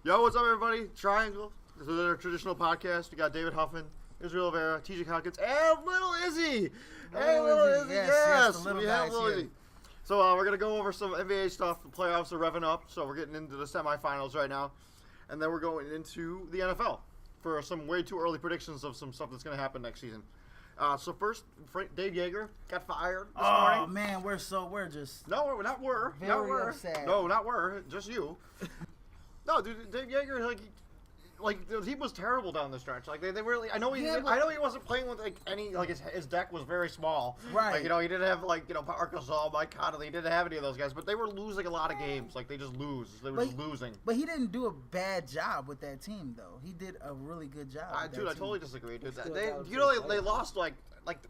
Yo, what's up, everybody? Triangle. This is our traditional podcast. We got David Huffman, Rivera, TJ Hopkins, and Little Izzy. Hey, Little Izzy. Yes. We have Little Izzy. So we're going to go over some NBA stuff. The playoffs are revving up, so we're getting into the semifinals right now. And then we're going into the NFL for some way too early predictions of some stuff that's going to happen next season. So first, Dave Yeager got fired this morning. Oh, man, we're just... No, not we're. Very upset. No, not we're. Just you. No, dude, Dave Yeager, the team was terrible down the stretch. Like they really, I know he wasn't playing with his deck was very small. Right. Like, he didn't have Marc Gasol, Mike Conley. He didn't have any of those guys, but they were losing a lot of games. Like they just lose. They were just losing. But he didn't do a bad job with that team, though. He did a really good job. I totally disagree, dude. They lost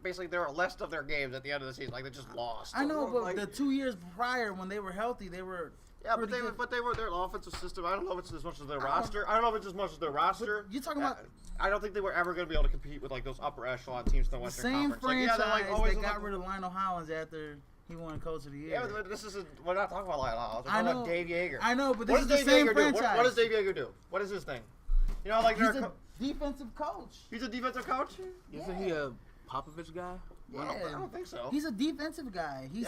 basically they were less of their games at the end of the season. Like they just lost. I know, but the 2 years prior when they were healthy, they were. Yeah, but they were their offensive system. I don't know if it's as much as their roster. I don't know if it's as much as their roster. You're talking about. I don't think they were ever going to be able to compete with those upper echelon teams in the Western Conference. The same franchise that got rid of Lionel Hollins after he won Coach of the Year. Yeah, but we're not talking about Lionel Hollins. We're talking about Dave Yeager. I know, but this is the same franchise. What does Dave Yeager do? What is his thing? He's a defensive coach. He's a defensive coach? Isn't he a Popovich guy? Yeah. I don't think so. He's a defensive guy. He's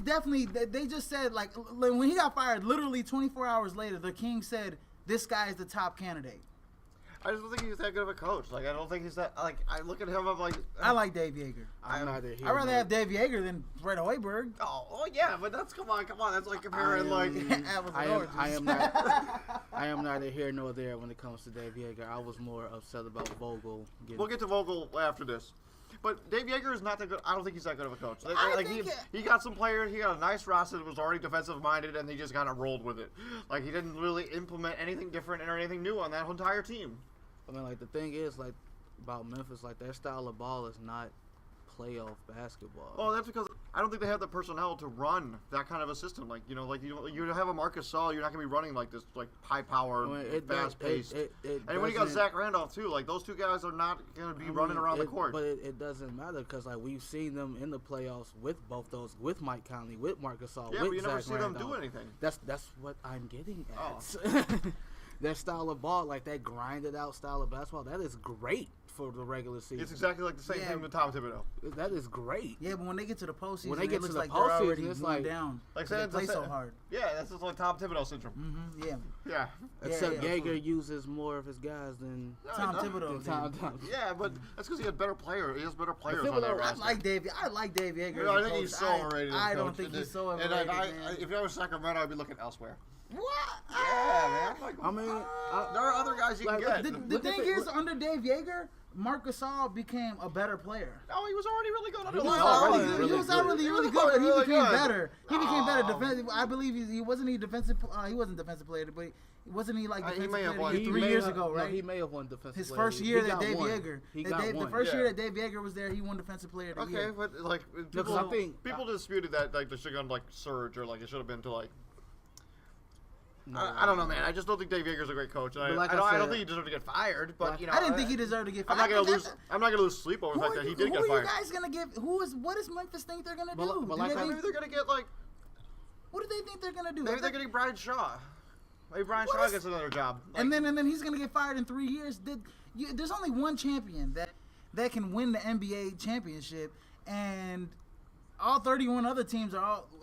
definitely. They just said when he got fired, literally 24 hours later, the Kings said this guy is the top candidate. I just don't think he's that good of a coach. I don't think he's that. I look at him. I'm like. I like Dave Yeager. I'd rather have Dave Yeager than Fred Hoiberg. Oh yeah, but that's come on. That's like comparing I am neither here nor there when it comes to Dave Yeager. I was more upset about Vogel. We'll get to Vogel after this. But Dave Yeager is not that good. I don't think he's that good of a coach. He got some players. He got a nice roster that was already defensive minded, and he just kind of rolled with it. He didn't really implement anything different or anything new on that entire team. I mean, the thing is, about Memphis, their style of ball is not playoff basketball. Well, that's because I don't think they have the personnel to run that kind of a system. You have a Marc Gasol, you're not going to be running this high power, fast paced. And when you got Zach Randolph too, those two guys are not going to be running around the court. But it doesn't matter because we've seen them in the playoffs with both those, with Mike Conley, with Marc Gasol, yeah, with but you Zach never see Randolph. them do anything. That's what I'm getting at. Oh. Their style of ball, that grinded out style of basketball, that is great for the regular season. It's exactly the same thing with Tom Thibodeau. That is great. Yeah, but when they get to the postseason, it looks like they're already it's down. They play so hard. Yeah, that's just like Tom Thibodeau syndrome. Mm-hmm, yeah. Yeah. Except Yeager uses more of his guys than Tom Thibodeau. Yeah, but that's because he has better players. He has better players on that roster. I like Dave Yeager. I think he's so overrated. I don't think he's so overrated. And if I was Sacramento, I'd be looking elsewhere. What? Yeah, man. There are other guys you can get. The thing is, under Dave Yeager, Marc Gasol became a better player. Oh, he was already really good. He was already really good, but he became better. He became better defensive. I believe he wasn't defensive. He wasn't defensive player, but wasn't he defensive player 3 years ago, right? No, he may have won defensive player. His first year that Dave Yeager. The first year that Dave Yeager was there, he won defensive player of the year. Okay, but people disputed that they should have gone surge or it should have been to I don't know, man. I just don't think Dave Yeager's a great coach. I don't think he deserved to get fired. But I didn't think he deserved to get fired. I'm not gonna lose sleep over the fact that he did get fired. Who are you guys gonna give? What does Memphis think they're gonna do? Maybe they're gonna get What do they think they're gonna do? Maybe they're getting Brian Shaw. Maybe Brian Shaw gets another job. And then he's gonna get fired in 3 years. There's only one champion that can win the NBA championship, and all 31 other teams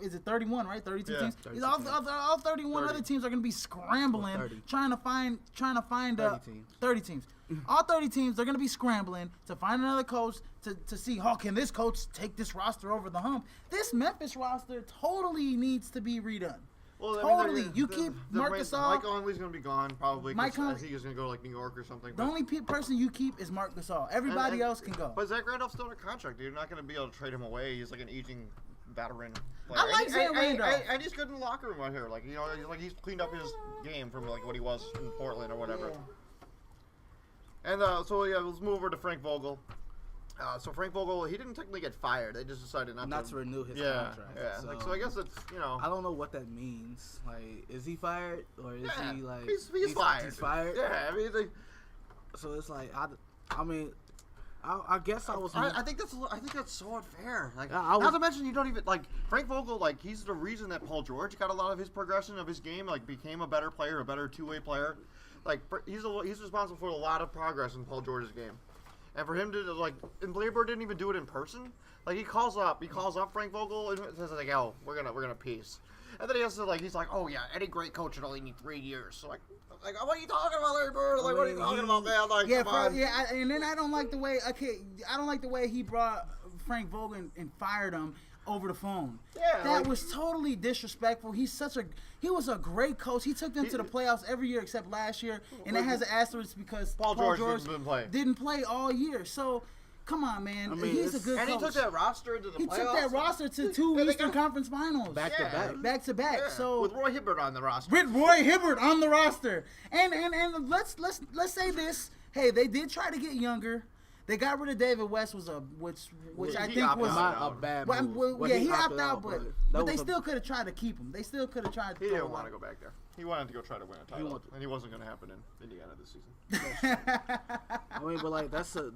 is it 31, right? 32 teams? 32 all 31 other teams are going to be scrambling, trying to find 30 teams. All 30 teams, they're going to be scrambling to find another coach to see, can this coach take this roster over the hump? This Memphis roster totally needs to be redone. Well, totally. You keep Marc Gasol. Mike Conley's going to be gone probably. I think he's going to go New York or something. The only person you keep is Marc Gasol. Everybody else can go. But Zach Randolph's still in a contract. You're not going to be able to trade him away. He's an aging veteran player. I like Zach Randolph. And he's good in the locker room out here. He's cleaned up his game from what he was in Portland or whatever. Yeah. And let's move over to Frank Vogel. So Frank Vogel, he didn't technically get fired. They just decided not to renew his contract. Yeah. So I guess it's I don't know what that means. Is he fired or is he he's fired? He's fired. Yeah. So it's I I guess I was. I think that's so unfair. Like, not to mention you don't even like Frank Vogel. Like, he's the reason that Paul George got a lot of his progression of his game. Like, became a better player, a better two-way player. Like, he's responsible for a lot of progress in Paul George's game. And for him to like, and Larry Bird didn't even do it in person. Like, he calls up Frank Vogel and says like, "Oh, we're gonna peace." And then he has to like, he's like, "Oh yeah, any great coach would only need 3 years." So like, what are you talking about, Larry Bird? Like, what are you talking about, man? Like, yeah, come on. and then I don't like the way he brought Frank Vogel and fired him over the phone. Yeah, that was totally disrespectful. He was a great coach. He took them to the playoffs every year except last year, and that has an asterisk because Paul George didn't play all year. So. Come on, man. I mean, he's a good coach. And he took that roster into the playoffs. He took that roster to 2 Eastern Conference Finals. Back to back. Yeah. So with Roy Hibbert on the roster. And let's say this. Hey, they did try to get younger. They got rid of David West, which I think was a bad move. He opted out, but they still could have tried to keep him. They still could have tried to. He didn't want to go back there. He wanted to go try to win a title, and he wasn't going to happen in Indiana this season. I mean, but like that's a.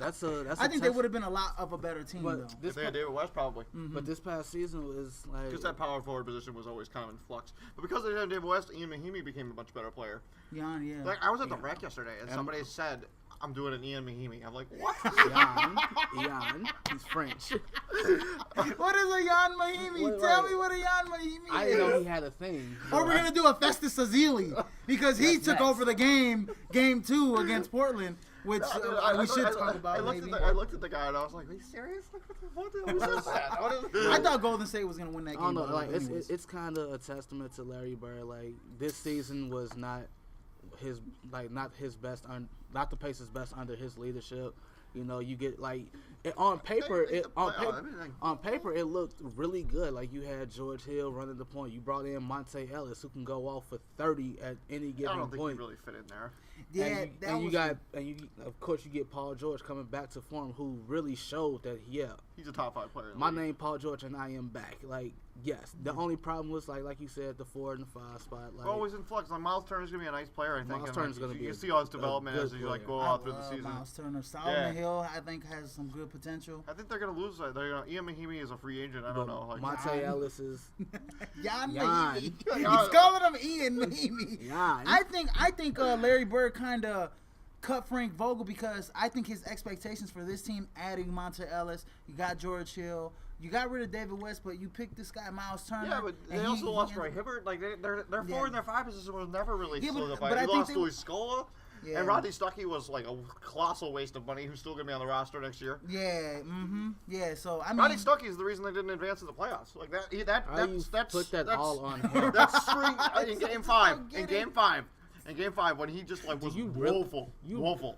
I think they would have been a lot of a better team though. If they had David West, probably. Mm-hmm. But this past season was like because that power forward position was always kind of in flux. But because they had David West, Ian Mahimi became a much better player. Yeah. Like I was at the rec yesterday, and somebody said, "I'm doing an Ian Mahimi." I'm like, what? Ian, he's French. What is a Ian Mahimi? Tell me what a Ian Mahimi is. I didn't know he had a thing. Or we're gonna do a Festus Ezeli because he took over the game 2 against Portland, which we should talk about. I looked at the guy and I was like, "Are you serious? What is that?" I thought Golden State was gonna win that game. I don't know. Like it's kind of a testament to Larry Bird. Like this season was not his best, not the Pacers' best under his leadership. You know, you get like on paper it looked really good. Like you had George Hill running the point. You brought in Monte Ellis, who can go off for 30 at any given point. I don't think he really fit in there. Yeah, of course you get Paul George coming back to form, who really showed that he's a top 5 player. My name Paul George and I am back. Like yes, the only problem was like you said, the 4 and the 5 spot. Like always in flux. Like Miles Turner's gonna be a nice player. I think. Miles Turner's gonna be. You see all his development as he go out through the season. Miles Turner, Solomon Hill, I think has some good potential. I think they're gonna lose. Ian Mahimi is a free agent. I don't know. Like Monte Ellis is. Jan Mahimi. He's calling him Ian Mahimi. I think Larry Bird kind of cut Frank Vogel because I think his expectations for this team, adding Monte Ellis, you got George Hill, you got rid of David West, but you picked this guy Miles Turner. Yeah, but they also lost Roy Hibbert. Like their 4 and their 5 position was never really solidified. But he lost Louis Scola. Yeah. And Rodney Stuckey was like a colossal waste of money. Who's still gonna be on the roster next year? Yeah, yeah. So I mean, Rodney Stuckey is the reason they didn't advance to the playoffs. Like that's put that all on him. That's string in Game 5. In Game 5, when he just like was woeful.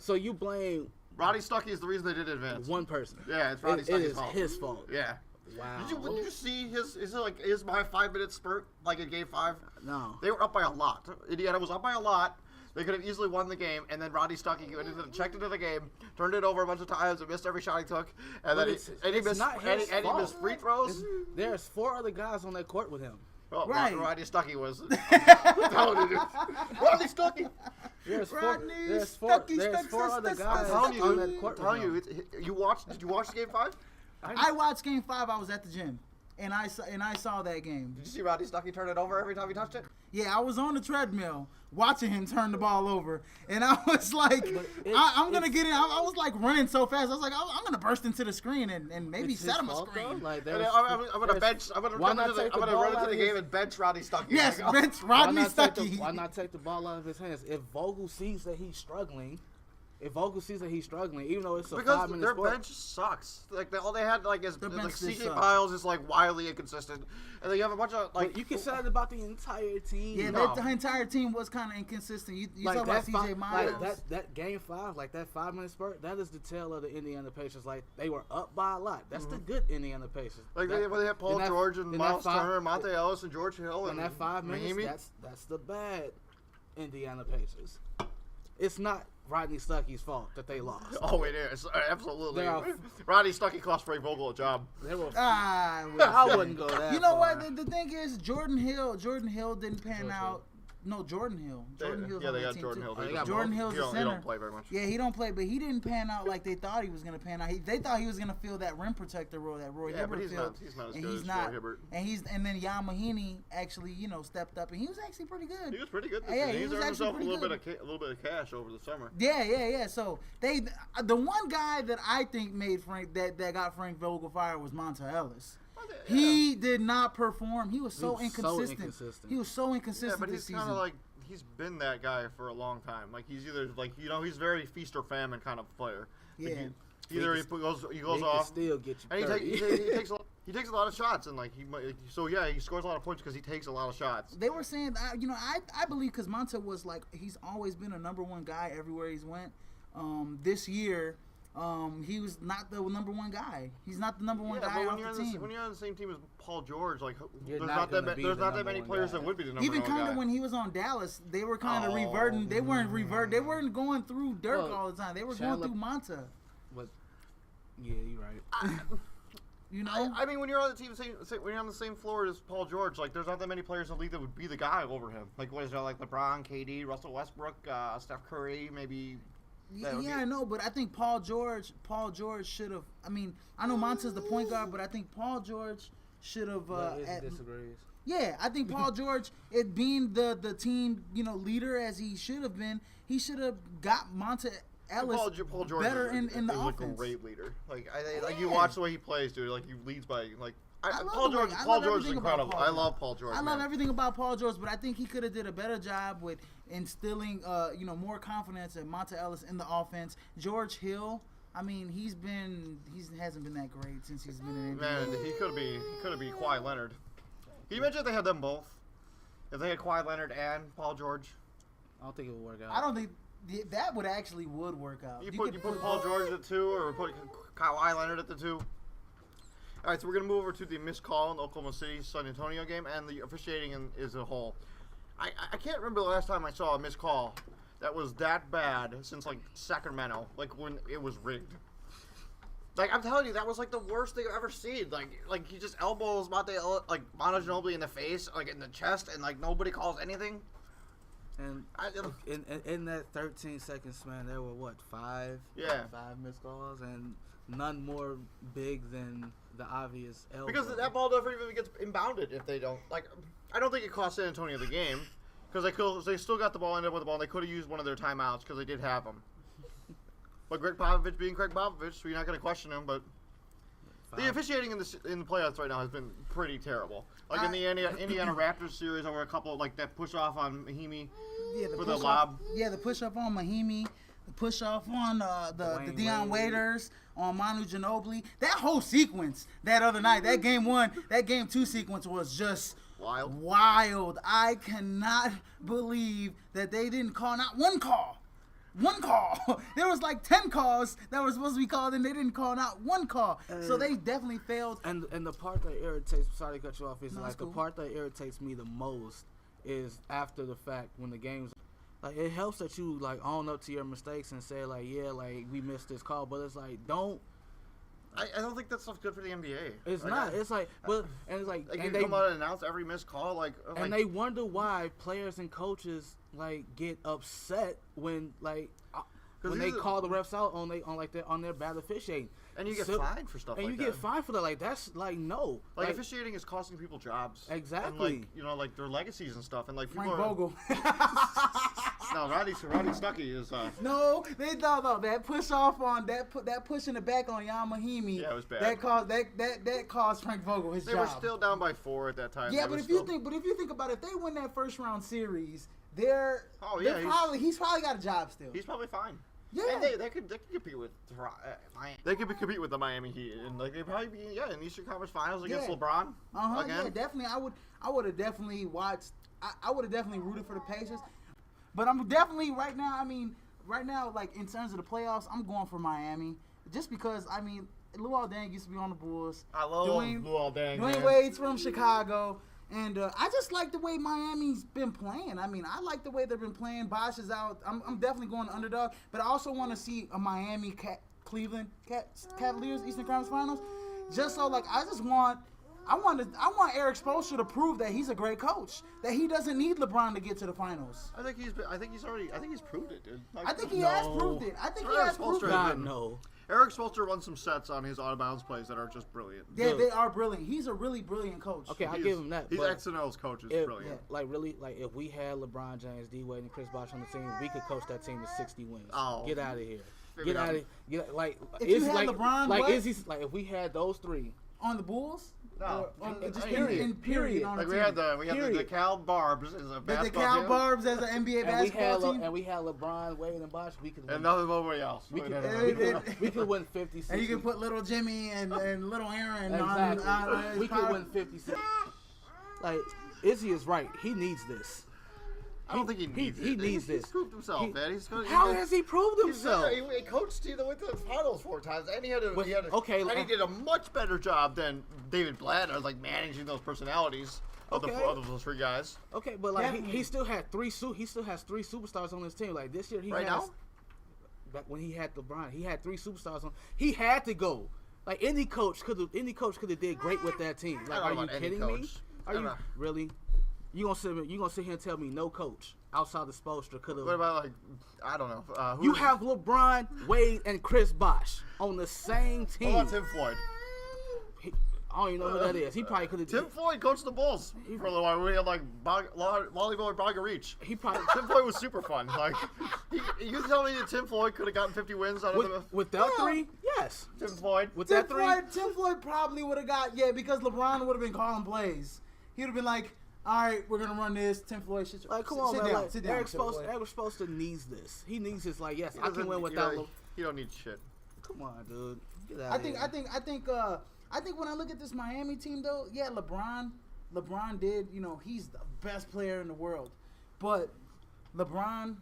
So you blame Rodney Stuckey is the reason they didn't advance. One person. Yeah, it's Rodney Stuckey's fault. It is his fault. Yeah. Wow. Did you see his my 5-minute spurt like in Game 5? No. They were up by a lot. Indiana was up by a lot. They could have easily won the game, and then Rodney Stuckey checked into the game, turned it over a bunch of times, and missed every shot he took, and then he missed free throws. There's 4 other guys on that court with him. Well, Rodney Stuckey was. Rodney Stuckey. There's 4 other guys on that court. I'm telling you, did you watch Game 5? I watched Game 5. I was at the gym. And I saw that game. Did you see Rodney Stuckey turn it over every time he touched it? Yeah, I was on the treadmill watching him turn the ball over, and I was like, I'm gonna get in. I was like running so fast. I was like, I'm gonna burst into the screen and maybe set him a screen. Like, I'm gonna run into the game and bench Rodney Stuckey. Yes, bench Rodney Stuckey. Why not take the ball out of his hands? If Vogel sees that he's struggling. Even though it's a 5-minute sport. Because their bench sucks. Like all they had is C.J. Miles is like wildly inconsistent, and then you have a bunch of like. But you can say that about the entire team. Yeah, the entire team was kind of inconsistent. You talk about C.J. Miles. Like that Game 5, like that 5-minute spurt, that is the tale of the Indiana Pacers. Like they were up by a lot. That's the good Indiana Pacers. Like they had Paul George and Miles Turner, Monte Ellis, and George Hill, and that 5 minutes. That's the bad Indiana Pacers. It's not Rodney Stuckey's fault that they lost. Oh, it is. Absolutely. Rodney Stuckey cost Frank Vogel a job. I wouldn't go that You know far. what? The thing is, Jordan Hill didn't pan out. No, Jordan Hill. Jordan Hill's yeah, on they that got team Jordan too. Hill. Jordan Hill's a center. He don't play very much. Yeah, he don't play, but he didn't pan out like they thought he was going to pan out. They thought he was going to fill that rim protector role that Roy Hibbert filled. He's not as and good he's as not. Roy Hibbert. And then Jan Mahinmi actually, stepped up, and he was actually pretty good. He was pretty good this Yeah, season. he He's was earned actually himself a pretty little bit of cash over the summer. Yeah. So the one guy that I think made Frank that got Frank Vogel fired was Monta Ellis. Yeah. He did not perform. He was so inconsistent. He was so inconsistent. Yeah, but this he's kind season. of like he's been that guy for a long time. Like he's either like he's very feast or famine kind of player. Yeah. Like he goes Can off still get you and 30. he takes a lot of shots and like he scores a lot of points because he takes a lot of shots. They were saying, I believe because Monta was like he's always been a number one guy everywhere he's went. This year. He was not the number one guy. He's not the number one guy off the team. When you're on the same team as Paul George, like there's not that many players that would be the number Even one guy. kind of when he was on Dallas, they were kind of reverting. They weren't going through Dirk all the time. They were going through Monta. Yeah, you're right. I mean, when you're on the team, when you're on the same floor as Paul George, like there's not that many players in the league that would be the guy over him. Like what is there? Like LeBron, KD, Russell Westbrook, Steph Curry, maybe. Yeah, I know, but I think Paul George should have. I mean, I know Monta's the point guard, but I think Paul George should have. Disagrees. Yeah, I think Paul George, it being the team leader as he should have been, he should have got Monta Ellis Paul George better is in the like offense. A great leader. Like you watch the way he plays, dude. Like he leads by like. Paul George is incredible. I love Paul George. I love everything about Paul George, but I think he could have did a better job with instilling, more confidence in Monta Ellis in the offense. George Hill, I mean, he hasn't been that great since he's been in. Man, he could be Kawhi Leonard. Can you imagine if they had them both? If they had Kawhi Leonard and Paul George? I don't think it would work out. I don't think that would work out. You put Paul George at the 2, or put Kawhi Leonard at the 2. All right, so we're going to move over to the missed call in the Oklahoma City San Antonio game and the officiating as a whole. I can't remember the last time I saw a missed call that was that bad since, like, Sacramento, like, when it was rigged. Like, I'm telling you, that was, like, the worst thing I've ever seen. Like he just elbows Manu Ginobili in the face, like, in the chest, and, like, nobody calls anything. And in that 13-second span, there were, 5? Yeah. 5 missed calls, and none more big than the obvious elbow. Because that ball never even gets inbounded if they don't. Like, I don't think it cost San Antonio the game because they still got the ball, ended up with the ball, and they could have used one of their timeouts because they did have them. But Greg Popovich being Greg Popovich, so you're not going to question him. But the officiating in the playoffs right now has been pretty terrible. Like in the Indiana Raptors series, there were a couple like that push off on Mahinmi for the lob. Yeah, the push off on Mahinmi. The push off on the Dion Waiters, on Manu Ginobili. That whole sequence that other night, that game 2 sequence was just wild. I cannot believe that they didn't call not one call. One call. There was like 10 calls that were supposed to be called, and they didn't call not one call. So they definitely failed. And the part that irritates, sorry to cut you off, is the part that irritates me the most is after the fact when the game's like, it helps that you like own up to your mistakes and say like, yeah, like we missed this call, but it's like don't. I don't think that stuff's good for the NBA. It's not. It's like, but and it's like and they come out and announce every missed call, and they wonder why players and coaches like get upset when like when they call the refs out on their bad officiating. And you get fined for stuff like that. And you get fined for that. Like, that's, like, no. Like officiating is costing people jobs. Exactly. And, like their legacies and stuff. And, like, people Frank Vogel. No, Roddy Stuckey is... No, that push off on... That push in the back on Jan Mahinmi. Yeah, it was bad. That cost Frank Vogel his job. They were still down by 4 at that time. Yeah, but if you think about it, if they win that first round series, he's probably got a job still. He's probably fine. Yeah, and they could compete with Miami. They could compete with the Miami Heat, and like they probably be in Eastern Conference Finals against LeBron. Again. Yeah, definitely. I would have definitely watched. I would have definitely rooted for the Pacers, but I'm definitely right now, like in terms of the playoffs, I'm going for Miami just because Luol Deng used to be on the Bulls. I love Luol Deng. Dwayne Wade's from Chicago. And I just like the way Miami's been playing. I like the way they've been playing. Bosh is out. I'm definitely going underdog. But I also want to see a Miami Cleveland Cavaliers Eastern Conference Finals. Just so, like, I I want Eric Spoelstra to prove that he's a great coach. That he doesn't need LeBron to get to the finals. I think he's proved it, dude. I think he has proved it. I think he has proved it. God, no. Eric Spoelstra runs some sets on his out-of-bounds plays that are just brilliant. Yeah, they are brilliant. He's a really brilliant coach. Okay, I'll give him that. He's X and O's coach. Is brilliant. If we had LeBron James, D Wade, and Chris Bosh on the team, we could coach that team to 60 wins. Oh, get out of here. Get out of here. If you had LeBron, if we had those three on the Bulls. No, just period. Like we had the Cal Barbs as a basketball the Cal Barbs as an NBA basketball team. And we had LeBron, Wade, and Bosh. We could win. And nobody else. We could win 50. 60. And you can put little Jimmy and little Aaron exactly. on we could win 50. 60. Like Izzy is right. He needs this. I don't think he needs it. He needs this. He's proved himself, man. How has he proved himself? He coached the finals 4 times, and he did a much better job than David Blatt of managing those personalities of those 3 guys. Okay, but he still had 3 superstars on his team. Like this year, back when he had LeBron, he had 3 superstars on. He had to go. Like any coach could have did great with that team. Like, are you kidding me? Are you really? You gonna sit here and tell me no coach outside of Spoelstra could have? What about I don't know. You have LeBron, Wade, and Chris Bosh on the same team. What about Tim Floyd? I don't even know who that is. He probably could have. Tim Floyd coached the Bulls for a little while. We had volleyball Bogger Reach. Tim Floyd was super fun. You tell me that Tim Floyd could have gotten 50 wins out of with that 3? Yes. Tim Floyd. With Tim Floyd probably would have got because LeBron would have been calling plays. He would have been like, all right, we're gonna run this. Tim Floyd should come on, man. Sit down. Eric Spoelstra needs this. He needs this. Yes, I can win without him. You don't need shit. Come on, dude. Get out of here. I think when I look at this Miami team, though, yeah, LeBron did. He's the best player in the world, but LeBron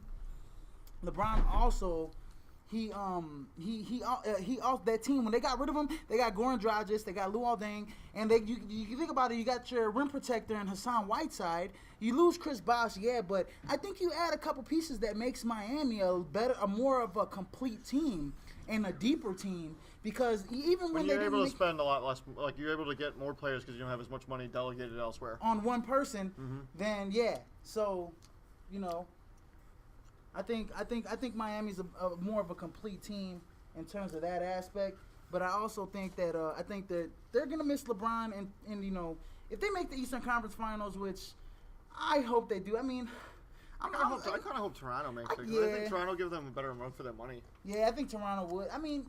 also. He off that team when they got rid of him. They got Goran Dragic, they got Luol Deng, and you think about it. You got your rim protector and Hassan Whiteside. You lose Chris Bosh, but I think you add a couple pieces that makes Miami a more of a complete team and a deeper team because even when you're able to spend a lot less, you're able to get more players because you don't have as much money delegated elsewhere on one person, then so I think Miami's a more of a complete team in terms of that aspect, but I also think that they're gonna miss LeBron and if they make the Eastern Conference Finals, which I hope they do. I mean, I kind of hope Toronto makes it. I think Toronto gives them a better run for their money. Yeah, I think Toronto would. I mean,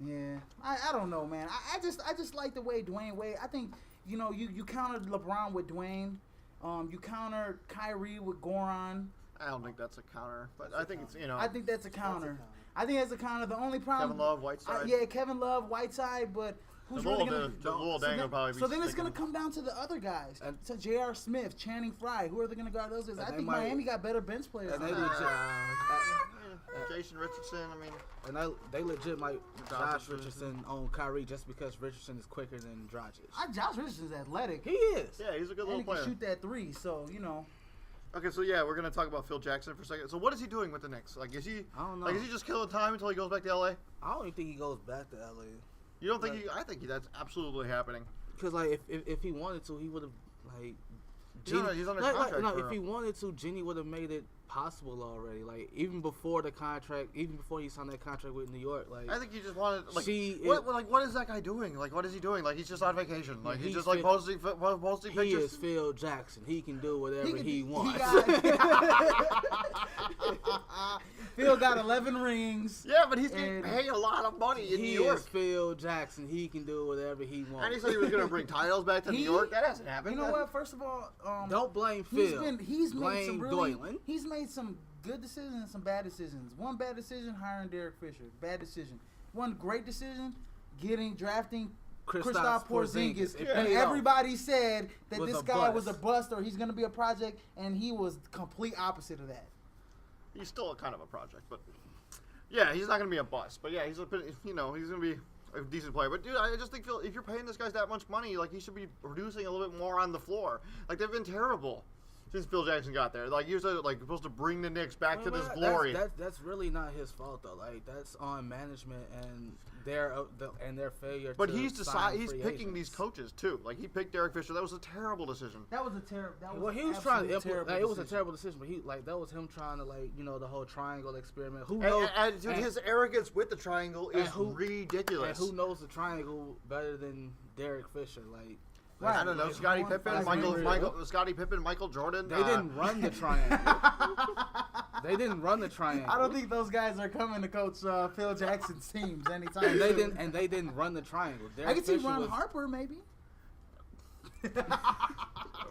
yeah, I don't know, man. I just like the way Dwayne Wade. I think you countered LeBron with Dwayne, you countered Kyrie with Goran. I don't think that's a counter, but I think it's I think that's a counter. I think that's a counter. The only problem. Kevin Love, Whiteside. Kevin Love, Whiteside, but who's really gonna? So then it's gonna come down to the other guys. To J.R. Smith, Channing Frye. Who are they gonna guard those guys? I think Miami got better bench players. Jason Richardson. I mean, and they legit might Josh Richardson on Kyrie just because Richardson is quicker than Dragic. Josh Richardson's athletic. He is. Yeah, he's a good little player. He can shoot that 3. So Okay, so we're gonna talk about Phil Jackson for a second. So what is he doing with the Knicks? Is he? I don't know. Is he just killing time until he goes back to LA? I don't even think he goes back to LA. You don't think I think that's absolutely happening. Because if he wanted to, he would have he's under contract. If he wanted to, Jenny would have made it possible already. Even before the contract, even before he signed that contract with New York. I think he just wanted. What is that guy doing? What is he doing? He's just on vacation. He's just posting pictures. He is Phil Jackson. He can do whatever he wants. Phil got 11 rings. Yeah, but he's getting paid a lot of money in New York. He is Phil Jackson. He can do whatever he wants. And he said he was going to bring titles back to New York. That hasn't happened. You know what? First of all, don't blame Phil. He's made some good decisions and some bad decisions. One bad decision, hiring Derek Fisher. Bad decision. One great decision, drafting Kristaps Porzingis. And everybody said that this guy was a bust or he's going to be a project, and he was complete opposite of that. He's still kind of a project, but yeah, he's not going to be a bust. But yeah, he's going to be a decent player. But dude, I just think Phil, if you're paying this guy that much money, he should be producing a little bit more on the floor. They've been terrible. since Phil Jackson got there. Like, he was like supposed to bring the Knicks back to this glory. That's really not his fault though. Like, that's on management and their failure. But he's picking these coaches too. Like, he picked Derek Fisher. That was a terrible decision. That was a terrible. Well, he was trying to implement. It was a terrible decision, but that was him trying to, like, the whole triangle experiment. Who knows? And his arrogance with the triangle is ridiculous. And who knows the triangle better than Derek Fisher? Like. Right. I don't know. Scottie Pippen, Michael Jordan. They didn't run the triangle. They didn't run the triangle. I don't think those guys are coming to coach Phil Jackson's teams anytime soon. And they didn't run the triangle. I can see Ron Harper maybe.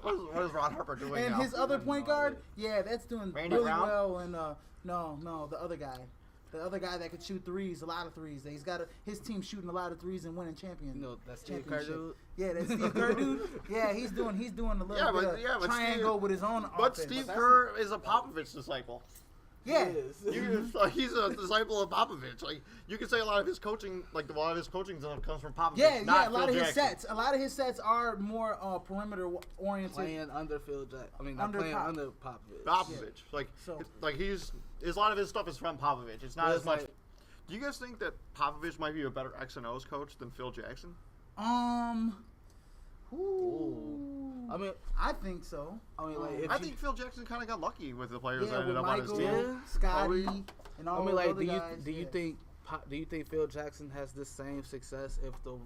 What is Ron Harper doing and now? His other point guard, that's doing Randy really Brown? well. And no, the other guy. The other guy that could shoot threes, a lot of threes. He's got his team shooting a lot of threes and winning that's Steve Kerr dude. Yeah, that's Steve Kerr dude. Yeah, he's doing a little bit of triangle with his own offense. But Steve Kerr is a Popovich disciple. Yeah, he's a disciple of Popovich. Like, you could say a lot of his coaching, like a lot of his coaching comes from Popovich. Yeah, a lot of his sets. A lot of his sets are more perimeter oriented. Playing under Phil Jackson. I mean, under Popovich. Popovich, a lot of his stuff is from Popovich. It's not as much. Do you guys think that Popovich might be a better X and O's coach than Phil Jackson? I mean, I think so. I mean, I think Phil Jackson kind of got lucky with the players that ended up on his team. Yeah, Scotty, and all those other guys. Do you think Phil Jackson has the same success if the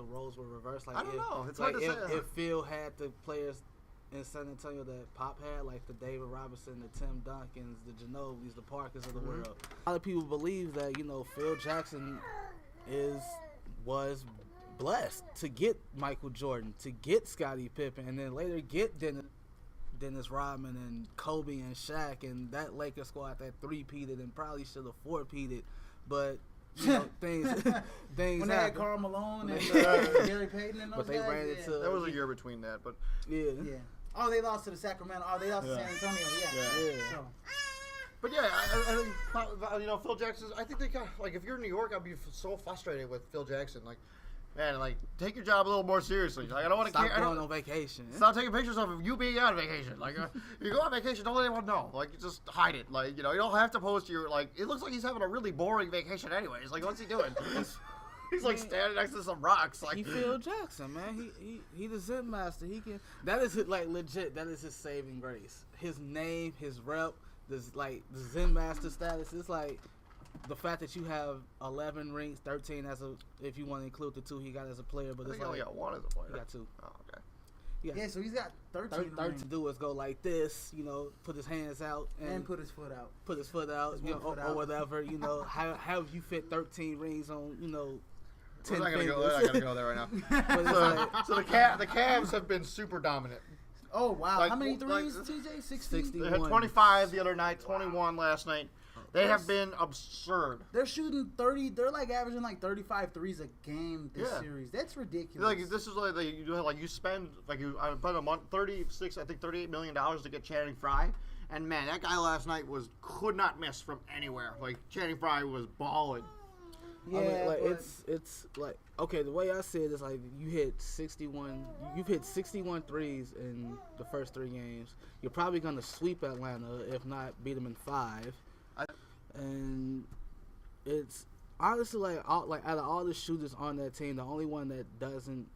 roles were reversed? Like, I don't know. It's hard to say. If Phil had the players in San Antonio that Pop had, like the David Robinson, the Tim Duncans, the Ginobiles, the Parkers of the world. A lot of people believe that Phil Jackson was blessed to get Michael Jordan, to get Scottie Pippen, and then later get Dennis Rodman and Kobe and Shaq and that Lakers squad that three-peated and probably should have four-peated, but things when they had Karl Malone and Gary Payton and those guys. Ran into there was a year between that, but yeah. Oh, they lost to the Sacramento. Oh, they lost to San Antonio. Yeah. So. But yeah, I think Phil Jackson. I think they got if you're in New York, I'd be so frustrated with Phil Jackson. Like, man, take your job a little more seriously. Like, I don't want to stop going on vacation. Stop taking pictures of you being on vacation. Like, if you go on vacation, don't let anyone know. Like, just hide it. Like, you don't have to post your It looks like he's having a really boring vacation, anyways. Like, what's he doing? He's standing next to some rocks. Like, he Phil Jackson, man. He the Zen master. He can. That is legit. That is his saving grace. His name, his rep, the Zen master status. It's like the fact that you have 11 rings, 13 if you want to include the 2 he got as a player. But I think he only got 1 as a player. He got 2. Oh, okay. Yeah, so he's got 13 rings. To do is go like this, put his hands out and put his foot out. Put his foot out, or whatever. How you fit 13 rings on, 10 we're not fingers. gonna go there right now. So the Cavs have been super dominant. Oh wow! How many threes, TJ? 60? They had 25 the other night, 21 last night. They have been absurd. They're shooting 30. They're averaging 35 threes a game this series. That's ridiculous. This is you spend about a month, $38 million to get Channing Frye, and man, that guy last night could not miss from anywhere. Channing Frye was balling. Yeah, it's okay. The way I see it is you hit 61. You've hit 61 threes in the first 3 games. You're probably gonna sweep Atlanta, if not beat them in 5. And it's honestly out of all the shooters on that team, the only one that doesn't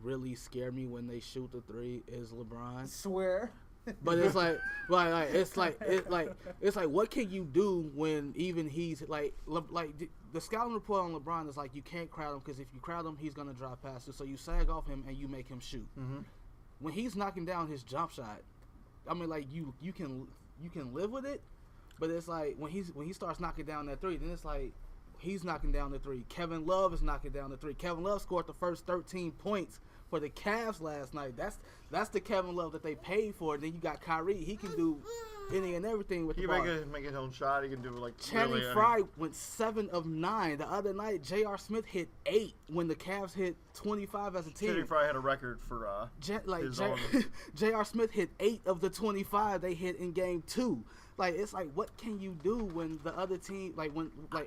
really scare me when they shoot the 3 is LeBron. I swear. But it's what can you do when even he's the scouting report on LeBron is you can't crowd him because if you crowd him he's gonna drop passes, so you sag off him and you make him shoot. Mm-hmm. When he's knocking down his jump shot, I mean you can live with it, but it's when he starts knocking down that 3, then it's he's knocking down the 3. Kevin Love is knocking down the 3. Kevin Love scored the first 13 points for the Cavs last night. That's the Kevin Love that they paid for. And then you got Kyrie. He can do any and everything with the ball. He can make his own shot. He can do Channing Frye went 7 of 9. The other night, J.R. Smith hit 8 when the Cavs hit 25 as a team. Channing Frye had a record for his own. J.R. Smith hit 8 of the 25 they hit in game 2. like it's like what can you do when the other team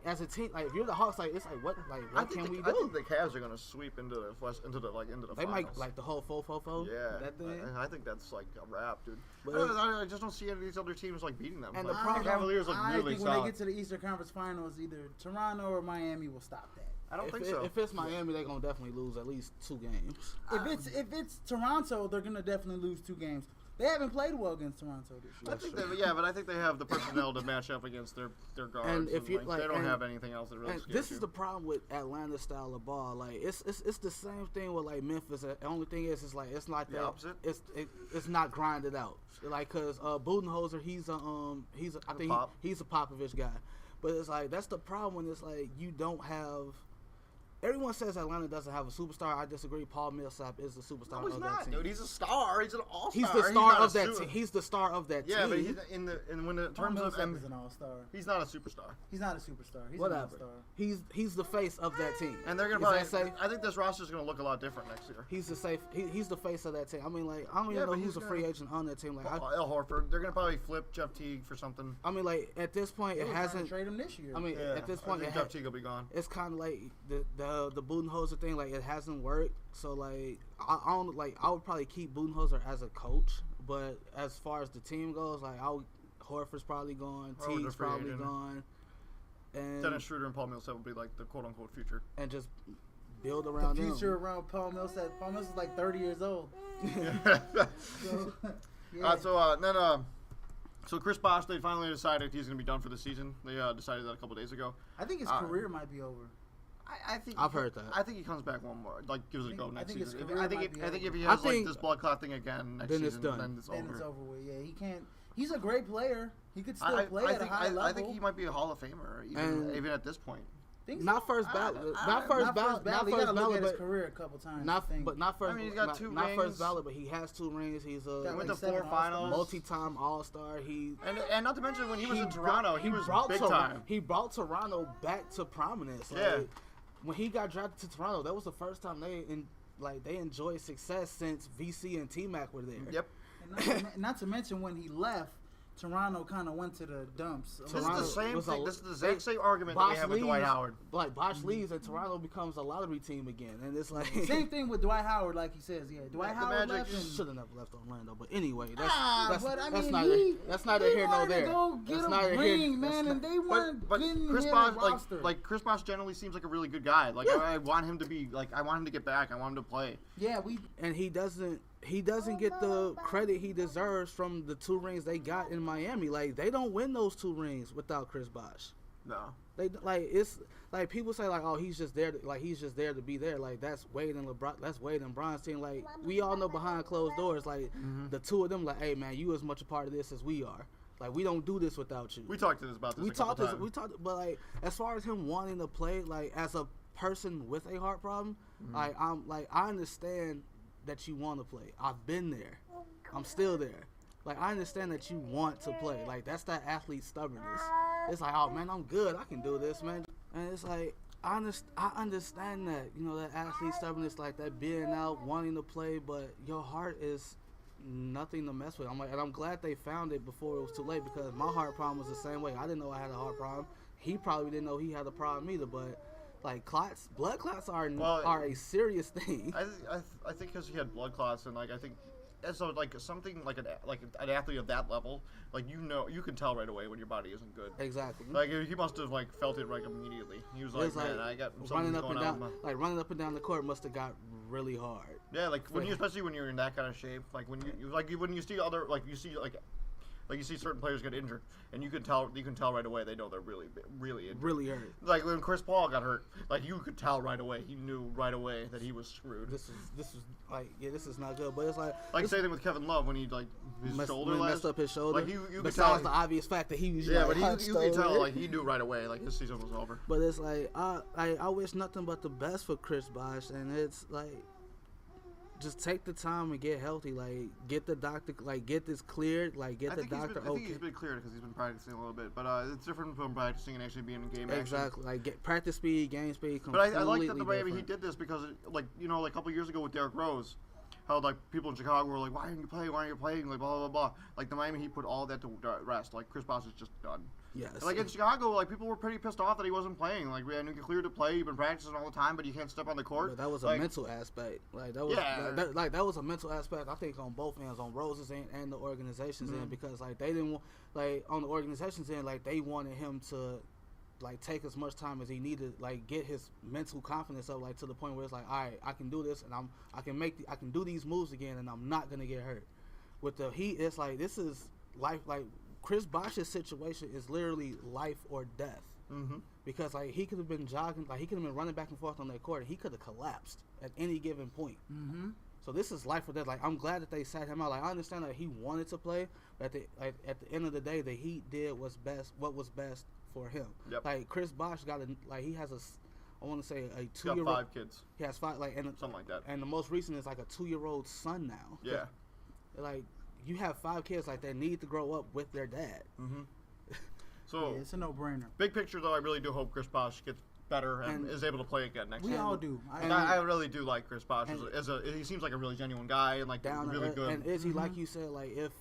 as a team if you're the Hawks it's what can we do? I think the Cavs are gonna sweep into the They finals. might like the whole 4-4-4. Yeah, that thing. I think that's like a wrap, dude. But I just don't see any of these other teams like beating them. And like, the problem- Cavaliers look I really think when solid. they get to the Eastern Conference Finals, either Toronto or Miami will stop that. I don't think so. If it's Miami, they're gonna definitely lose at least 2 games. If it's Toronto, they're gonna definitely lose 2 games. They haven't played well against Toronto this year. I think but I think they have the personnel to match up against their guards. And if you they don't have anything else that really scares this you. is the problem with Atlanta style of ball. Like it's the same thing with like Memphis. The only thing is it's like it's not the opposite. It's not grinded out. Like cause Budenholzer he's a Popovich guy, but it's like that's the problem when it's like you don't have. Everyone says Atlanta doesn't have a superstar. I disagree. Paul Millsap is the superstar of that team. Dude, he's a star. He's an all-star. He's the star of that team. He's the star of that team. Yeah, but he's in terms of he's an all-star. He's not a superstar. He's not a superstar. He's Whatever. an all-star. He's the face of that team. And they're gonna probably. I think this roster's gonna look a lot different next year. He's the face of that team. I mean, like I don't even know who's a free agent on that team. Like Al Horford. They're gonna probably flip Jeff Teague for something. I mean, like at this point, it hasn't. Trade him this year. I mean, at this point, Jeff Teague will be gone. It's kind of like the Budenholzer thing. Like it hasn't worked. So like I would probably keep Budenholzer as a coach, but as far as the team goes, like Horford's probably gone, Teague's probably gone, and Dennis Schroeder and Paul Millsap would be like the quote unquote future. And just build around the future them. around Paul Millsap. Paul Millsap's like 30 years old. So, yeah. So Chris Bosh, they finally decided he's going to be done for the season. They decided that a couple days ago. I think his career might be over. I think I've heard that. I think he comes back one more, like gives it a go next season. I think if he I has think like this blood clot thing again next then season, it's done. then it's over. Then it's over with. Yeah, he can't. He's a great player. He could still play at a high level. I think he might be a Hall of Famer even at this point. Not first ballot. Not first ballot. He got to look at his career a couple times. Not first. I mean, he's got 2 not rings. first ballot, but he has 2 rings. He's went to 4 finals, multi-time All-Star. And not to mention when he was in Toronto, he was big time. He brought Toronto back to prominence. Yeah. When he got drafted to Toronto, that was the first time they enjoyed success since VC and T-Mac were there. Yep. And not to mention when he left, Toronto kind of went to the dumps. This is the same thing. This is the exact same argument that we have with Dwight Howard. Like Bosh leaves and Toronto becomes a lottery team again, and it's like same thing with Dwight Howard, like he says. Yeah, Dwight Howard left and should have never left Orlando. But anyway, that's neither here nor there. That's neither here, man, and they weren't getting Chris him Bosh, roster. like Chris Bosh generally seems like a really good guy. Like I want him to be I want him to get back. I want him to play. Yeah, he doesn't get the credit he deserves from the 2 rings they got in Miami. Like they don't win those 2 rings without Chris Bosh. No. They it's like people say like, oh, he's just there to be there. Like that's Wade and LeBron. That's Wade and Bron's team. Like we all know behind closed doors. Like the 2 of them. Like, hey man, you as much a part of this as we are. Like we don't do this without you. We talked about this. But like as far as him wanting to play, like as a person with a heart problem, I understand that you want to play. I've been there. I'm still there. Like I understand that you want to play. Like that's that athlete stubbornness. It's like, oh man, I'm good. I can do this, man. And it's like I understand that, that athlete stubbornness, like that being out, wanting to play, but your heart is nothing to mess with. I'm glad they found it before it was too late, because my heart problem was the same way. I didn't know I had a heart problem. He probably didn't know he had a problem either, but like blood clots are a serious thing. I think because he had blood clots, and like I think, and so like something like an athlete of that level, like you can tell right away when your body isn't good. Exactly. Like he must have like felt it like immediately. He was like, man, I got something going on. Running up and down the court must have got really hard. Yeah, like especially when you're in that kind of shape, like when you see other you see certain players get injured, and you can tell right away they know they're really injured. Really hurt. Like when Chris Paul got hurt, like you could tell right away. He knew right away that he was screwed. This is not good. But it's like same thing with Kevin Love when he shoulder messed up his shoulder. Like you could besides tell, the obvious fact that he was but you could tell like he knew right away like his season was over. But it's like I wish nothing but the best for Chris Bosh, and it's like, just take the time and get healthy. Like, get the doctor, like, get this cleared. Like, get the doctor. I think he's been cleared because he's been practicing a little bit. But it's different from practicing and actually being in game action. Exactly. Like, get practice speed, game speed. But I like that the way he did this because, like, a couple years ago with Derrick Rose, how like people in Chicago were like, why aren't you playing? Why aren't you playing? Like blah blah blah. Like the Miami Heat put all that to rest. Like Chris Bosh is just done. Yes. And, like in Chicago, like people were pretty pissed off that he wasn't playing. Like we had him cleared to play. You've been practicing all the time, but you can't step on the court. But that was a like, mental aspect. Like that was that was a mental aspect. I think on both ends, on Rose's end and the organization's end, because like they didn't want, like on the organization's end, like they wanted him to like take as much time as he needed, like get his mental confidence up, like to the point where it's like, all right, I can do this, and I can do these moves again, and I'm not gonna get hurt. With the Heat, it's like this is life. Like Chris Bosh's situation is literally life or death. Mm-hmm. Because like he could have been jogging, like he could have been running back and forth on that court, and he could have collapsed at any given point. Mm-hmm. So this is life or death. Like I'm glad that they sat him out. Like I understand that he wanted to play, but at the end of the day, the Heat did what was best for him. Yep. Like Chris Bosh he has I want to say a 2-year-old. Got 5 kids. He has 5, like, and something like that. And the most recent is like a 2-year-old son now. Yeah. Like you have 5 kids, like they need to grow up with their dad. Mm-hmm. So it's a no-brainer. Big picture, though, I really do hope Chris Bosh gets better and is able to play again next year. We all do. I really do like Chris Bosh. He seems like a really genuine guy and like down really good. And is he, like you said, like if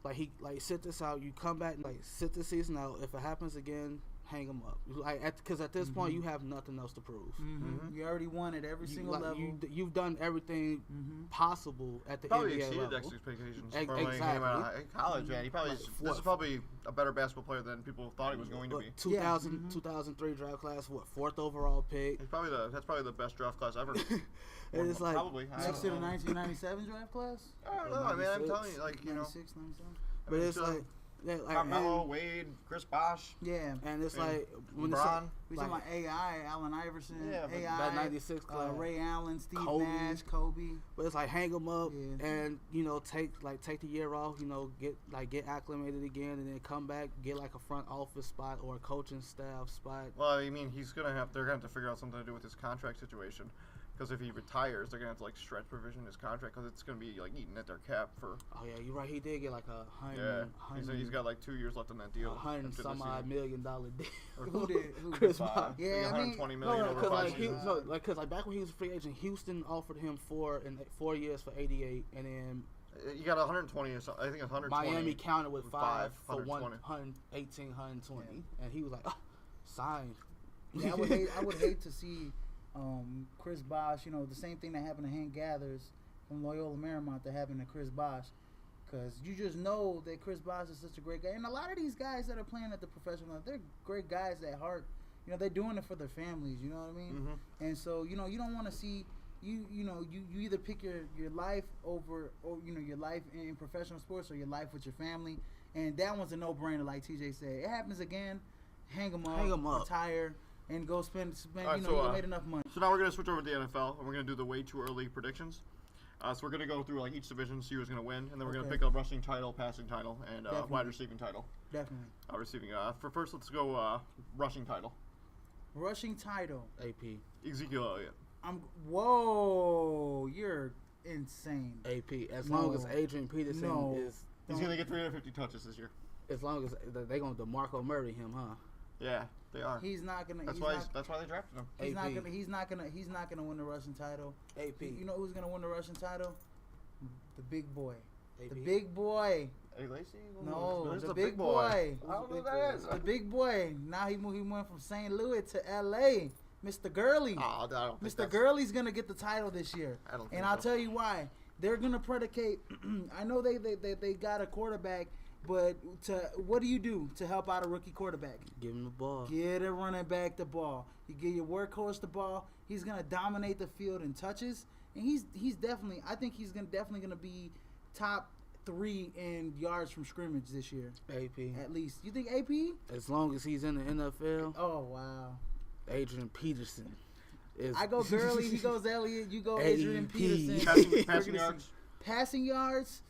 like he like sit this out, you come back and like sit this season out. If it happens again, hang him up. Like because at this point you have nothing else to prove. Mm-hmm. You already won at every single level. You've done everything possible at the probably NBA exceeded level. expectations Exactly. when he came out of college. Man, he probably this is probably a better basketball player than people thought he was going to be. 2003 draft class, 4th overall pick. He's probably that's probably the best draft class ever. And it's like probably next to the 1997 draft class. I don't know. I mean, I'm telling you, like 96, 97. But it's like. Yeah, like Carmelo, Wade, Chris Bosh. Yeah. And it's like when LeBron. We talking about AI, Allen Iverson, AI, that 96 class, Ray Allen, Steve Kobe. Nash, Kobe. But it's like hang them up and take the year off, get acclimated again, and then come back, get like a front office spot or a coaching staff spot. Well, I mean, they're gonna have to figure out something to do with his contract situation. Because if he retires, they're gonna have to like stretch provision his contract because it's gonna be like eating at their cap for. Oh yeah, you're right. He did get like he's got like 2 years left on that deal. $100 million deal. Who did? Chris Bosh. Yeah, I mean, $120 million over 5 seasons. Because back when he was a free agent, Houston offered him 4 years for 88, and then you got 120 or something. I think 120. Miami counted with 5 for 120. 120, and he was like, sign. Yeah, I would hate to see. Chris Bosh, the same thing that happened to Hank Gathers from Loyola Marymount that happened to Chris Bosh, because you just know that Chris Bosh is such a great guy, and a lot of these guys that are playing at the professional level, they're great guys at heart. They're doing it for their families. You know what I mean? Mm-hmm. And so you don't want to see you either pick your life over, or your life in professional sports or your life with your family, and that one's a no-brainer. Like TJ said, it happens again, hang them up, retire. And go spend right, you made enough money. So now we're going to switch over to the NFL, and we're going to do the way too early predictions. So we're going to go through like each division, see who's going to win, and then we're going to pick a rushing title, passing title, and wide receiving title. Definitely. Receiving. For first, let's go rushing title. Rushing title. AP. Ezekiel Elliott. Whoa, you're insane. AP. As long as Adrian Peterson is... He's going to get 350 touches this year. As long as they're going to DeMarco Murray him, huh? Yeah, they are. He's not gonna. That's why they drafted him. He's not gonna win the rushing title. AP. You know who's gonna win the rushing title? The big boy. AP. The big boy. Hey, Lacey? No, the big boy. I don't know who that is. The big boy. Now he went from St. Louis to L.A. Mr. Gurley. Oh, I don't think Mr. Gurley's gonna get the title this year. I don't think and I'll tell you why. They're gonna predicate. I know they got a quarterback. But what do you do to help out a rookie quarterback? Give him the ball. Get a running back the ball. You give your workhorse the ball. He's gonna dominate the field in touches, and he's definitely. I think he's definitely gonna be top 3 in yards from scrimmage this year. AP. At least. You think AP? As long as he's in the NFL. Oh wow. Adrian Peterson. I go Gurley. He goes Elliott. You go Adrian Peterson. Passing yards. Passing yards.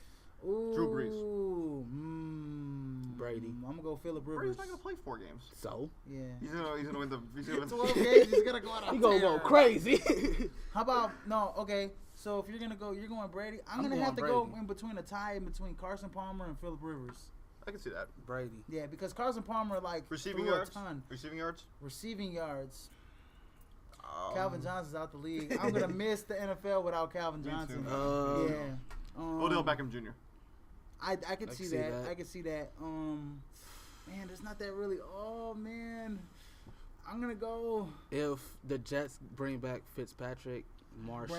Ooh, Drew Brees. Brady. I'm gonna go Phillip Rivers. Brady's not gonna play 4 games. So yeah, he's gonna win the. He's gonna win 12 games. He's gonna go out. He gonna go crazy. How about no? Okay, so if you're gonna go, you're going Brady. I'm gonna have to go in between a tie in between Carson Palmer and Phillip Rivers. I can see that. Brady. Yeah, because Carson Palmer receiving yards. a ton. Receiving yards. Receiving yards. Calvin Johnson's out the league. I'm gonna miss the NFL without Calvin Johnson. Yeah. Odell Beckham Jr. I could see that. I could see that. Man, there's not that really. Oh man, I'm gonna go. If the Jets bring back Fitzpatrick, Marshall.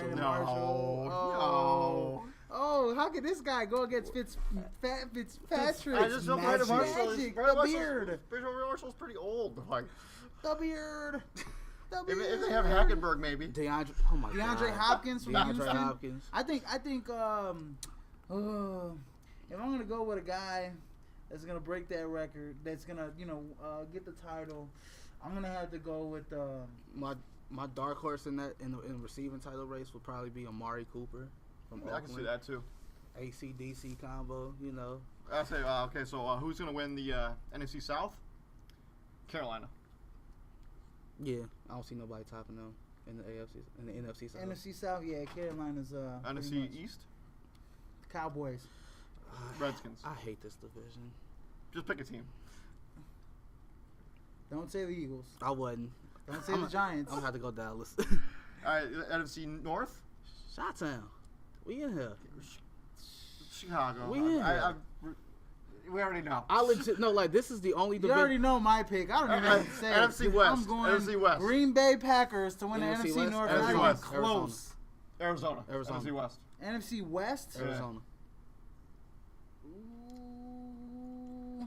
Oh, how could this guy go against Fitzpatrick? I just don't Brandon Marshall. The beard. Brandon Marshall's pretty old. Like the beard. If they have Hackenberg, maybe DeAndre Hopkins from Houston. Hopkins. I think. If I'm gonna go with a guy that's gonna break that record, that's gonna get the title, I'm gonna have to go with my dark horse in the receiving title race would probably be Amari Cooper from Oakland. I can see that too. AC/DC combo, I say okay. So who's gonna win the NFC South? Carolina. Yeah, I don't see nobody topping them in the NFC South. NFC South, yeah, Carolina's NFC East. Cowboys. Redskins. I hate this division. Just pick a team. Don't say the Eagles. I wouldn't. Don't say the Giants. I'm gonna have to go Dallas. All right, NFC North. Chi-Town. We in here. Chicago. We in here. We already know. I legit no, like this is the only division. You already know my pick. I don't even have to say NFC it. West. I'm going NFC West. Green Bay Packers to win the NFC NFC West. North. NFC Not West. even close. Arizona. NFC Arizona. West. NFC West. Arizona. Ooh.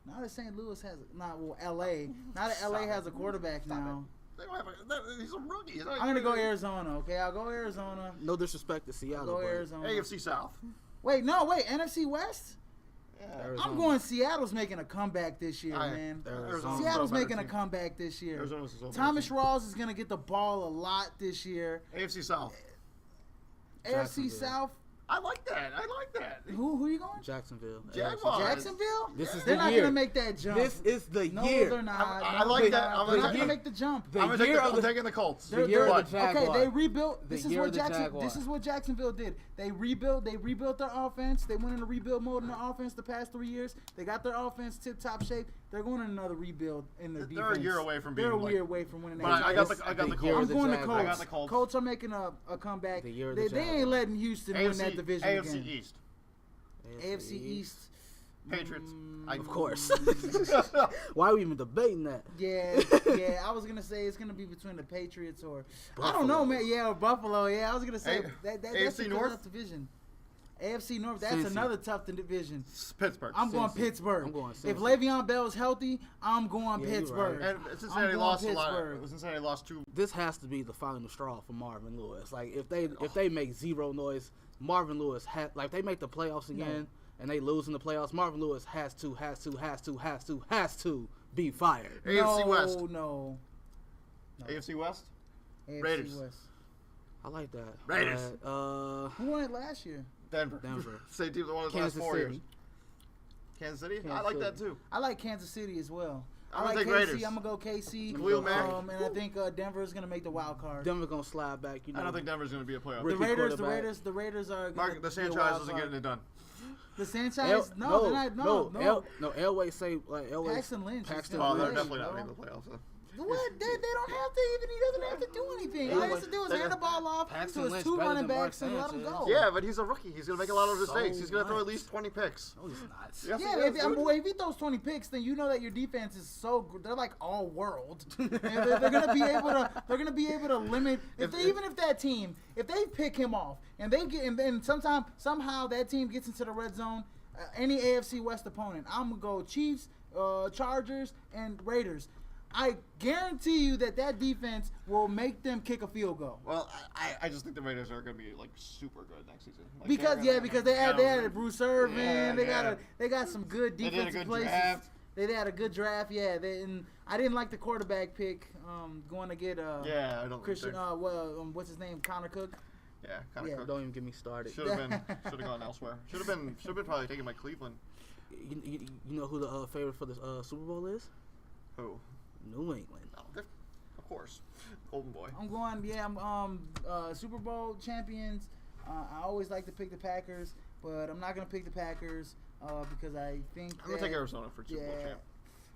Now that St. Louis has LA. Now that LA has a quarterback now. They don't have he's a rookie. I'm gonna go Arizona. Okay, I'll go Arizona. No disrespect to Seattle. I'll go Arizona. AFC South. Wait, NFC West. Yeah. I'm going Seattle's making a comeback this year, man. Seattle's making a comeback this year. Thomas Rawls is going to get the ball a lot this year. AFC South. AFC South. I like that. Who are you going? Jacksonville. Jaguars. Jacksonville? This is they're the not year. going to make that jump. This is the no, year. They're not. I like that. They're not going to make the jump. I'm taking the Colts. The year of the Jaguars. Okay, they rebuilt. This is Jaguars. what Jacksonville did. They rebuilt their offense. They went in a rebuild mode in their offense the past 3 years. They got their offense tip-top shape. They're going in another rebuild in their defense. They're a year away from being. They're a year away from winning. But I got the Colts. I'm going to Colts. I got the Colts. Colts are making a comeback. The year of They the ain't letting Houston win that division AFC again. East. AFC East. Patriots. Of course. Why are we even debating that? Yeah. I was gonna say it's gonna be between the Patriots or Buffalo. I don't know, man. Yeah, or Buffalo. Yeah, I was gonna say that's AFC a North tough division. AFC North. That's Cincy. Another tough division. Pittsburgh. I'm going Cincy. Pittsburgh. I'm going Cincy. If Le'Veon Bell's healthy, I'm going Pittsburgh. Right. And Cincinnati lost a lot. Cincinnati lost 2. This has to be the final straw for Marvin Lewis. Like if they make zero noise, Marvin Lewis if they make the playoffs again and they lose in the playoffs, Marvin Lewis has to be fired. AFC West. No. AFC West. AFC Raiders. West. I like that. Raiders. Who won it last year? Denver. Same team that won the last 4 years. Kansas City? I like that too. I like Kansas City as well. I'm like gonna take KC. Raiders. I'm gonna go KC. Khalil Mack. And I think Denver is gonna make the wild card. Denver gonna slide back. I don't think Denver's gonna be a playoff. The Raiders are. The Sanchez isn't getting it done. The Sanchez? No, they're not. No. Elway say like Elway. Paxton Lynch. Oh, they're definitely not making the playoffs. What? They don't have to even. He doesn't have to do anything. All he has to do is hand the ball off to his 2 running backs and let him go. Yeah, but he's a rookie. He's going to make a lot of mistakes. He's going to throw at least 20 picks. No, he's not. If he throws 20 picks, then you know that your defense is so good. They're like all world. And they're going to be able to. They're going to be able to limit. If that team, if they pick him off and they get, and then somehow that team gets into the red zone, any AFC West opponent, I'm gonna go Chiefs, Chargers, and Raiders. I guarantee you that defense will make them kick a field goal. Well, I just think the Raiders are going to be like super good next season. Like, because they had Bruce Irvin. They got some good defensive plays. They had a good draft. Yeah, I didn't like the quarterback pick. Going to get I don't Christian. What's his name? Connor Cook. Yeah, Connor Cook. Don't even get me started. Should have gone elsewhere. Should have been probably taken by Cleveland. You know who the favorite for the Super Bowl is? Who? New England. Oh, of course. Golden Boy. I'm going, Super Bowl champions. I always like to pick the Packers, but I'm not going to pick the Packers because I think I'm going to take Arizona for Super Bowl champ.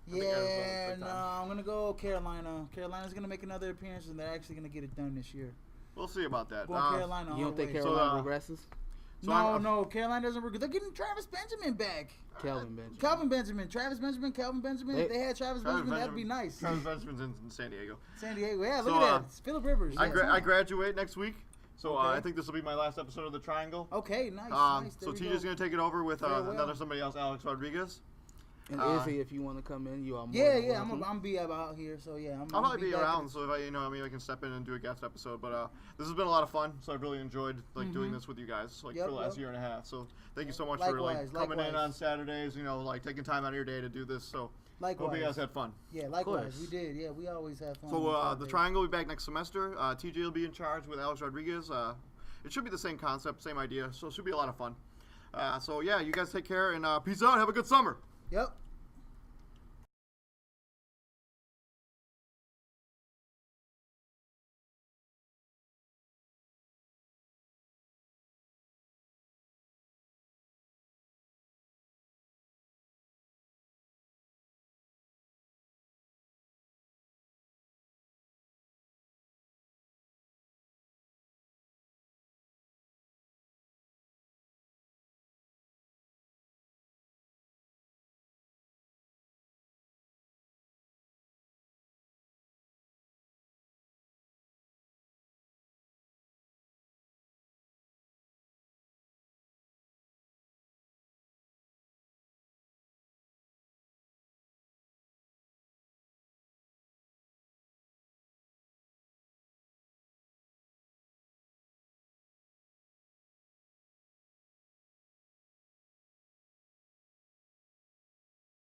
Yeah, no, I'm gonna go Carolina. Carolina's gonna make another appearance, and they're actually gonna get it done this year. We'll see about that. Going Carolina. You don't think way. Carolina regresses? No, Carolina doesn't regress. They're getting Travis Benjamin back. Calvin Benjamin. Travis Benjamin, Calvin Benjamin. If they had Travis Benjamin, that'd be nice. Travis Benjamin's in San Diego. Yeah, look at that. It's Phillip Rivers. I graduate next week, so I think this will be my last episode of The Triangle. Okay, nice. So TJ's going to take it over with somebody else, Alex Rodriguez. And Izzy, if you want to come in, you are more Yeah, I'm gonna be out here, so yeah. I'll probably be around, so if I can step in and do a guest episode. But this has been a lot of fun, so I've really enjoyed doing this with you guys for the last year and a half. So thank you so much for coming in on Saturdays. Taking time out of your day to do this. So hope you guys had fun. Yeah, likewise, we did. Yeah, we always have fun. So the Triangle will be back next semester. TJ will be in charge with Alex Rodriguez. It should be the same concept, same idea, so it should be a lot of fun. So yeah, you guys take care and peace out. Have a good summer. Yep.